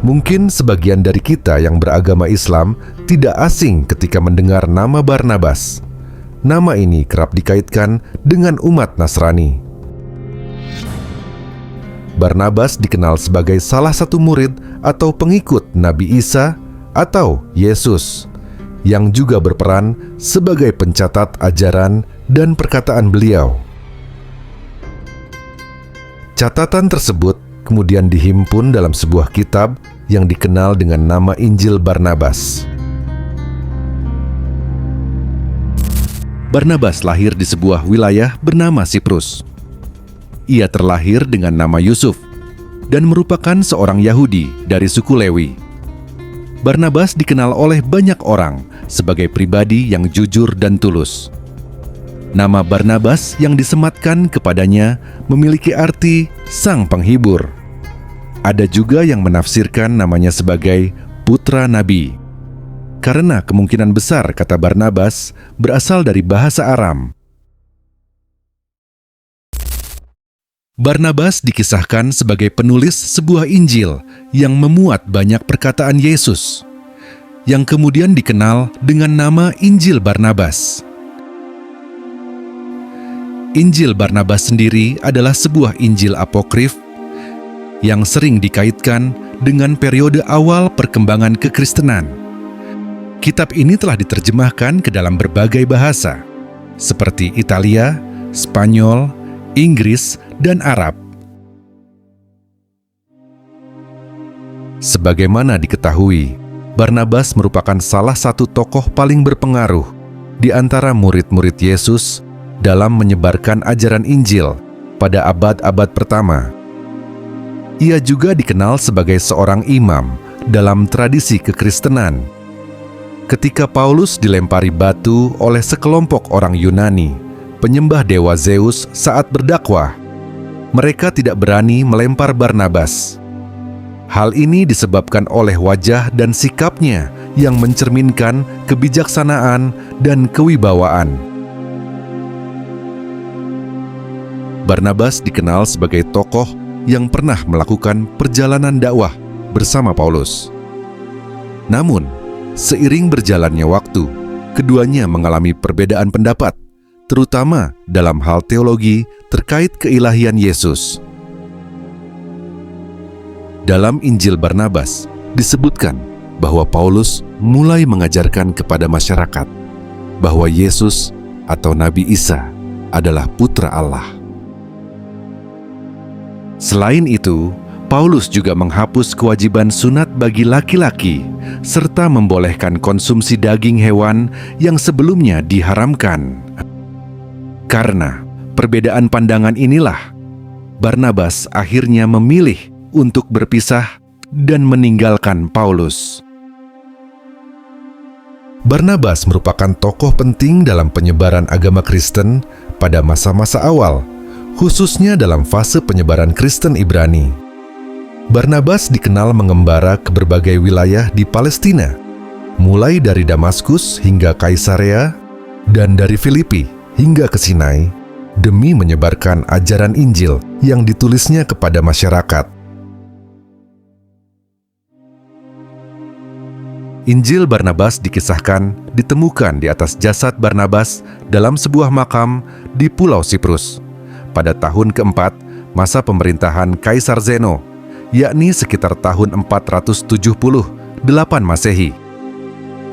Mungkin sebagian dari kita yang beragama Islam tidak asing ketika mendengar nama Barnabas. Nama ini kerap dikaitkan dengan umat Nasrani. Barnabas dikenal sebagai salah satu murid atau pengikut Nabi Isa atau Yesus, yang juga berperan sebagai pencatat ajaran dan perkataan beliau. Catatan tersebut kemudian dihimpun dalam sebuah kitab yang dikenal dengan nama Injil Barnabas. Barnabas lahir di sebuah wilayah bernama Siprus. Ia terlahir dengan nama Yusuf dan merupakan seorang Yahudi dari suku Lewi. Barnabas dikenal oleh banyak orang sebagai pribadi yang jujur dan tulus. Nama Barnabas yang disematkan kepadanya memiliki arti sang penghibur. Ada juga yang menafsirkan namanya sebagai putra nabi, karena kemungkinan besar kata Barnabas berasal dari bahasa Aram. Barnabas dikisahkan sebagai penulis sebuah Injil yang memuat banyak perkataan Yesus, yang kemudian dikenal dengan nama Injil Barnabas. Injil Barnabas sendiri adalah sebuah Injil apokrif yang sering dikaitkan dengan periode awal perkembangan kekristenan. Kitab ini telah diterjemahkan ke dalam berbagai bahasa, seperti Italia, Spanyol, Inggris, dan Arab. Sebagaimana diketahui, Barnabas merupakan salah satu tokoh paling berpengaruh di antara murid-murid Yesus dalam menyebarkan ajaran Injil pada abad-abad pertama. Ia juga dikenal sebagai seorang imam dalam tradisi kekristenan. Ketika Paulus dilempari batu oleh sekelompok orang Yunani, penyembah dewa Zeus saat berdakwah, mereka tidak berani melempar Barnabas. Hal ini disebabkan oleh wajah dan sikapnya yang mencerminkan kebijaksanaan dan kewibawaan. Barnabas dikenal sebagai tokoh yang pernah melakukan perjalanan dakwah bersama Paulus. Namun, seiring berjalannya waktu, keduanya mengalami perbedaan pendapat, terutama dalam hal teologi terkait keilahian Yesus. Dalam Injil Barnabas, disebutkan bahwa Paulus mulai mengajarkan kepada masyarakat bahwa Yesus atau Nabi Isa adalah putra Allah. Selain itu, Paulus juga menghapus kewajiban sunat bagi laki-laki serta membolehkan konsumsi daging hewan yang sebelumnya diharamkan. Karena perbedaan pandangan inilah, Barnabas akhirnya memilih untuk berpisah dan meninggalkan Paulus. Barnabas merupakan tokoh penting dalam penyebaran agama Kristen pada masa-masa awal, khususnya dalam fase penyebaran Kristen Ibrani. Barnabas dikenal mengembara ke berbagai wilayah di Palestina, mulai dari Damaskus hingga Kaisarea, dan dari Filipi hingga ke Sinai, demi menyebarkan ajaran Injil yang ditulisnya kepada masyarakat. Injil Barnabas dikisahkan ditemukan di atas jasad Barnabas dalam sebuah makam di Pulau Siprus pada tahun keempat masa pemerintahan Kaisar Zeno, yakni sekitar tahun 478 Masehi.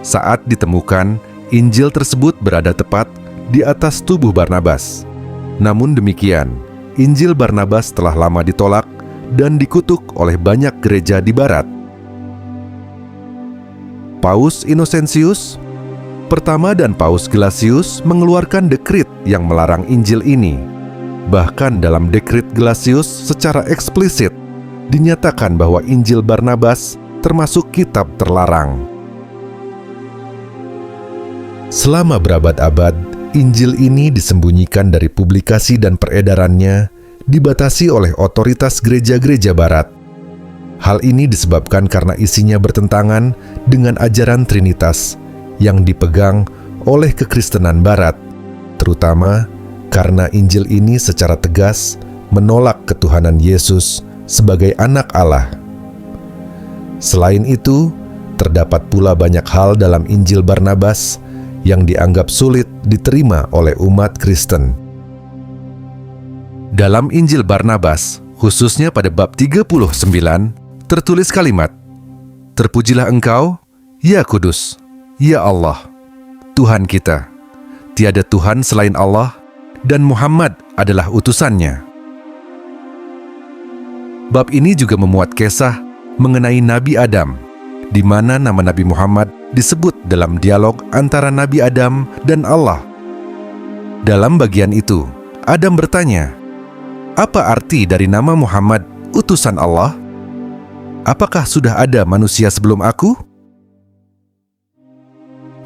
Saat ditemukan, Injil tersebut berada tepat di atas tubuh Barnabas. Namun demikian, Injil Barnabas telah lama ditolak dan dikutuk oleh banyak gereja di barat. Paus Innocentius pertama dan Paus Gelasius mengeluarkan dekrit yang melarang Injil ini. Bahkan dalam dekrit Gelasius secara eksplisit dinyatakan bahwa Injil Barnabas termasuk kitab terlarang. Selama berabad-abad, Injil ini disembunyikan dari publikasi dan peredarannya dibatasi oleh otoritas gereja-gereja Barat. Hal ini disebabkan karena isinya bertentangan dengan ajaran Trinitas yang dipegang oleh kekristenan Barat, terutama karena Injil ini secara tegas menolak ketuhanan Yesus sebagai anak Allah. Selain itu, terdapat pula banyak hal dalam Injil Barnabas yang dianggap sulit diterima oleh umat Kristen. Dalam Injil Barnabas, khususnya pada bab 39, tertulis kalimat, "Terpujilah Engkau, ya Kudus, ya Allah, Tuhan kita. Tiada Tuhan selain Allah, dan Muhammad adalah utusannya." Bab ini juga memuat kisah mengenai Nabi Adam, di mana nama Nabi Muhammad disebut dalam dialog antara Nabi Adam dan Allah. Dalam bagian itu, Adam bertanya, "Apa arti dari nama Muhammad, utusan Allah? Apakah sudah ada manusia sebelum aku?"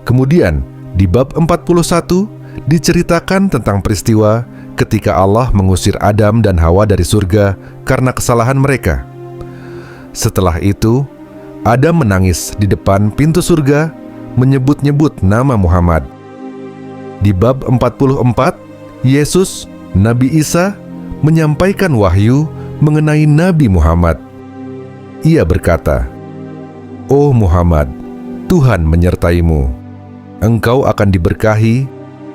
Kemudian, di bab 41, diceritakan tentang peristiwa ketika Allah mengusir Adam dan Hawa dari surga karena kesalahan mereka. Setelah itu, Adam menangis di depan pintu surga, menyebut-nyebut nama Muhammad. Di bab 44, Yesus, Nabi Isa, menyampaikan wahyu mengenai Nabi Muhammad. Ia berkata, "Oh Muhammad, Tuhan menyertaimu. Engkau akan diberkahi,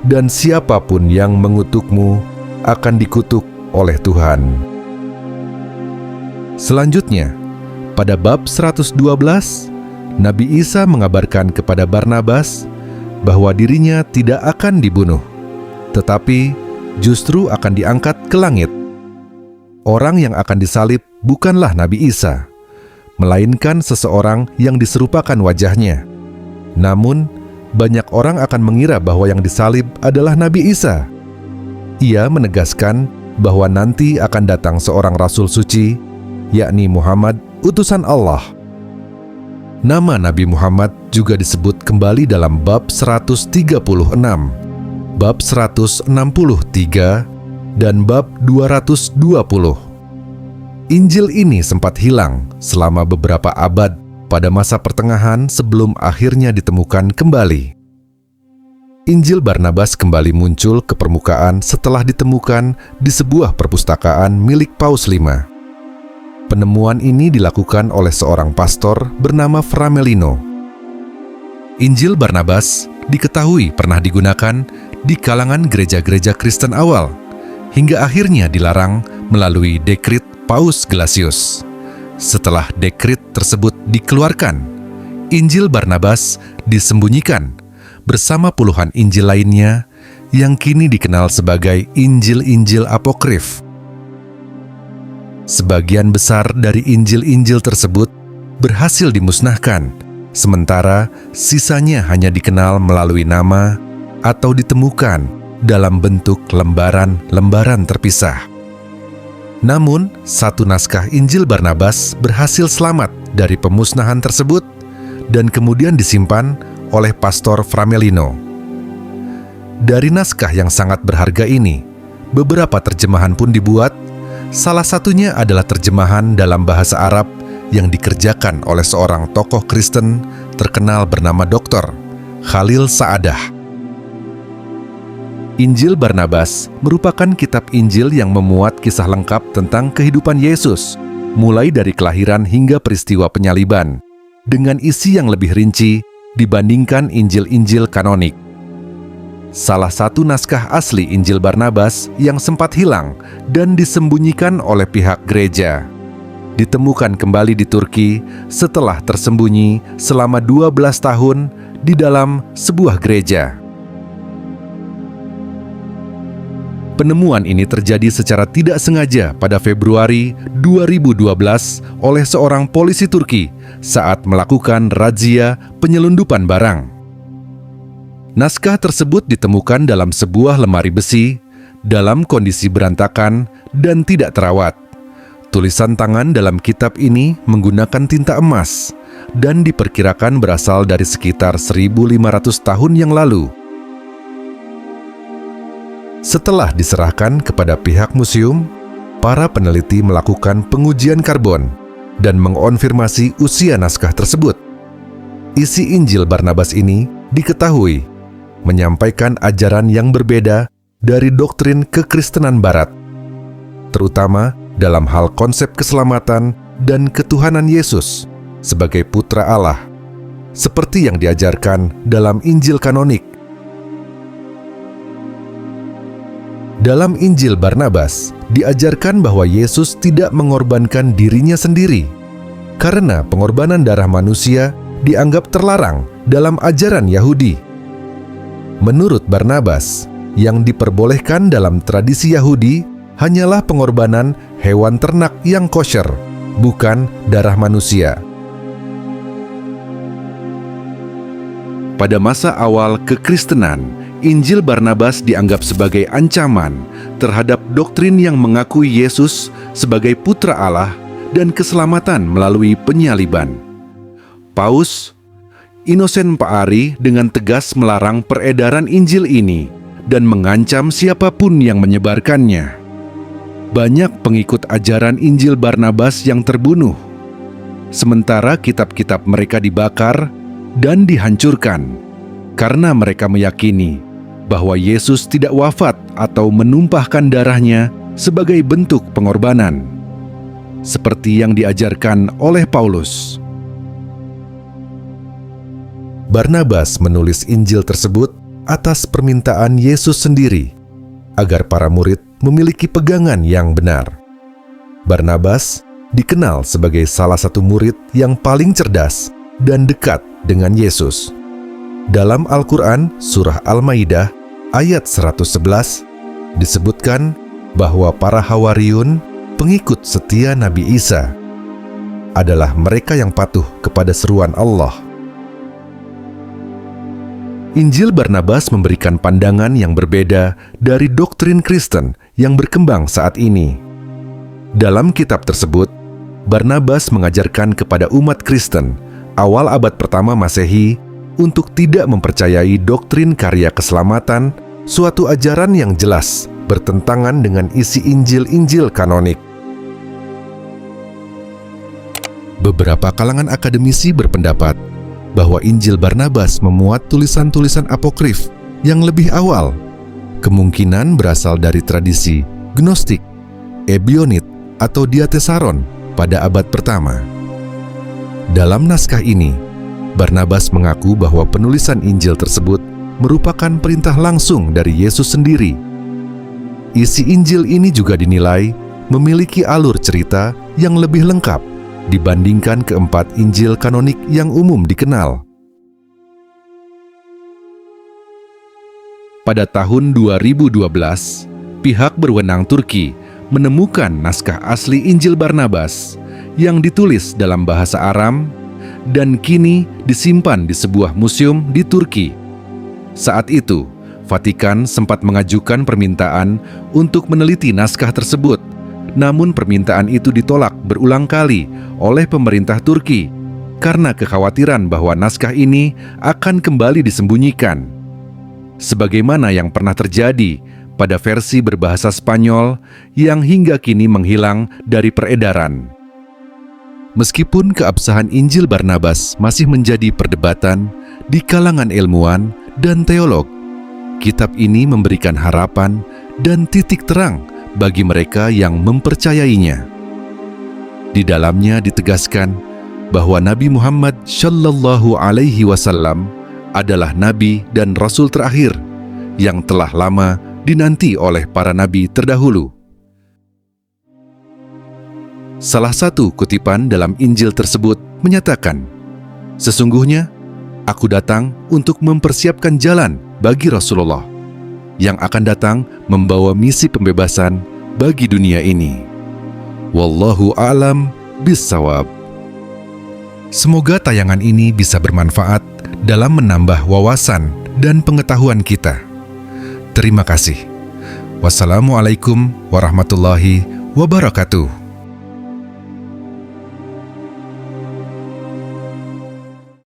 dan siapapun yang mengutukmu akan dikutuk oleh Tuhan." Selanjutnya, pada bab 112, Nabi Isa mengabarkan kepada Barnabas bahwa dirinya tidak akan dibunuh, tetapi justru akan diangkat ke langit. Orang yang akan disalib bukanlah Nabi Isa, melainkan seseorang yang diserupakan wajahnya. Namun, banyak orang akan mengira bahwa yang disalib adalah Nabi Isa. Ia menegaskan bahwa nanti akan datang seorang rasul suci, yakni Muhammad, utusan Allah. Nama Nabi Muhammad juga disebut kembali dalam bab 136, bab 163, dan bab 220. Injil ini sempat hilang selama beberapa abad pada masa pertengahan sebelum akhirnya ditemukan kembali. Injil Barnabas kembali muncul ke permukaan setelah ditemukan di sebuah perpustakaan milik Paus V. Penemuan ini dilakukan oleh seorang pastor bernama Framelino. Injil Barnabas diketahui pernah digunakan di kalangan gereja-gereja Kristen awal, hingga akhirnya dilarang melalui dekrit Paus Gelasius. Setelah dekrit tersebut dikeluarkan, Injil Barnabas disembunyikan bersama puluhan Injil lainnya yang kini dikenal sebagai Injil-Injil Apokrif. Sebagian besar dari Injil-Injil tersebut berhasil dimusnahkan, sementara sisanya hanya dikenal melalui nama atau ditemukan dalam bentuk lembaran-lembaran terpisah. Namun, satu naskah Injil Barnabas berhasil selamat dari pemusnahan tersebut dan kemudian disimpan oleh Pastor Framelino. Dari naskah yang sangat berharga ini, beberapa terjemahan pun dibuat. Salah satunya adalah terjemahan dalam bahasa Arab yang dikerjakan oleh seorang tokoh Kristen terkenal bernama Dr. Khalil Sa'adah. Injil Barnabas merupakan kitab Injil yang memuat kisah lengkap tentang kehidupan Yesus, mulai dari kelahiran hingga peristiwa penyaliban, dengan isi yang lebih rinci dibandingkan Injil-Injil kanonik. Salah satu naskah asli Injil Barnabas yang sempat hilang dan disembunyikan oleh pihak gereja ditemukan kembali di Turki setelah tersembunyi selama 12 tahun di dalam sebuah gereja. Penemuan ini terjadi secara tidak sengaja pada Februari 2012 oleh seorang polisi Turki saat melakukan razia penyelundupan barang. Naskah tersebut ditemukan dalam sebuah lemari besi, dalam kondisi berantakan dan tidak terawat. Tulisan tangan dalam kitab ini menggunakan tinta emas dan diperkirakan berasal dari sekitar 1.500 tahun yang lalu. Setelah diserahkan kepada pihak museum, para peneliti melakukan pengujian karbon dan mengonfirmasi usia naskah tersebut. Isi Injil Barnabas ini diketahui menyampaikan ajaran yang berbeda dari doktrin kekristenan Barat, terutama dalam hal konsep keselamatan dan ketuhanan Yesus sebagai Putra Allah, seperti yang diajarkan dalam Injil kanonik. Dalam Injil Barnabas, diajarkan bahwa Yesus tidak mengorbankan dirinya sendiri, karena pengorbanan darah manusia dianggap terlarang dalam ajaran Yahudi. Menurut Barnabas, yang diperbolehkan dalam tradisi Yahudi hanyalah pengorbanan hewan ternak yang kosher, bukan darah manusia. Pada masa awal kekristenan, Injil Barnabas dianggap sebagai ancaman terhadap doktrin yang mengakui Yesus sebagai Putra Allah dan keselamatan melalui penyaliban. Paus Inosen Paari dengan tegas melarang peredaran Injil ini dan mengancam siapapun yang menyebarkannya. Banyak pengikut ajaran Injil Barnabas yang terbunuh, sementara kitab-kitab mereka dibakar dan dihancurkan karena mereka meyakini bahwa Yesus tidak wafat atau menumpahkan darahnya sebagai bentuk pengorbanan, seperti yang diajarkan oleh Paulus. Barnabas menulis Injil tersebut atas permintaan Yesus sendiri, agar para murid memiliki pegangan yang benar. Barnabas dikenal sebagai salah satu murid yang paling cerdas dan dekat dengan Yesus. Dalam Al-Quran, Surah Al-Maidah, ayat 111, disebutkan bahwa para Hawariyun, pengikut setia Nabi Isa, adalah mereka yang patuh kepada seruan Allah. Injil Barnabas memberikan pandangan yang berbeda dari doktrin Kristen yang berkembang saat ini. Dalam kitab tersebut, Barnabas mengajarkan kepada umat Kristen awal abad pertama Masehi untuk tidak mempercayai doktrin karya keselamatan, suatu ajaran yang jelas bertentangan dengan isi Injil-Injil kanonik. Beberapa kalangan akademisi berpendapat bahwa Injil Barnabas memuat tulisan-tulisan apokrif yang lebih awal, kemungkinan berasal dari tradisi Gnostik, Ebionit, atau Diatesaron pada abad pertama. Dalam naskah ini, Barnabas mengaku bahwa penulisan Injil tersebut merupakan perintah langsung dari Yesus sendiri. Isi Injil ini juga dinilai memiliki alur cerita yang lebih lengkap dibandingkan keempat Injil kanonik yang umum dikenal. Pada tahun 2012, pihak berwenang Turki menemukan naskah asli Injil Barnabas yang ditulis dalam bahasa Aram dan kini disimpan di sebuah museum di Turki. Saat itu, Vatikan sempat mengajukan permintaan untuk meneliti naskah tersebut, namun permintaan itu ditolak berulang kali oleh pemerintah Turki karena kekhawatiran bahwa naskah ini akan kembali disembunyikan, sebagaimana yang pernah terjadi pada versi berbahasa Spanyol yang hingga kini menghilang dari peredaran. Meskipun keabsahan Injil Barnabas masih menjadi perdebatan di kalangan ilmuwan dan teolog, kitab ini memberikan harapan dan titik terang bagi mereka yang mempercayainya. Di dalamnya ditegaskan bahwa Nabi Muhammad Shallallahu Alaihi Wasallam adalah Nabi dan Rasul terakhir yang telah lama dinanti oleh para Nabi terdahulu. Salah satu kutipan dalam Injil tersebut menyatakan, "Sesungguhnya, aku datang untuk mempersiapkan jalan bagi Rasulullah yang akan datang membawa misi pembebasan bagi dunia ini. Wallahu a'lam bissawab." Semoga tayangan ini bisa bermanfaat dalam menambah wawasan dan pengetahuan kita. Terima kasih. Wassalamualaikum warahmatullahi wabarakatuh.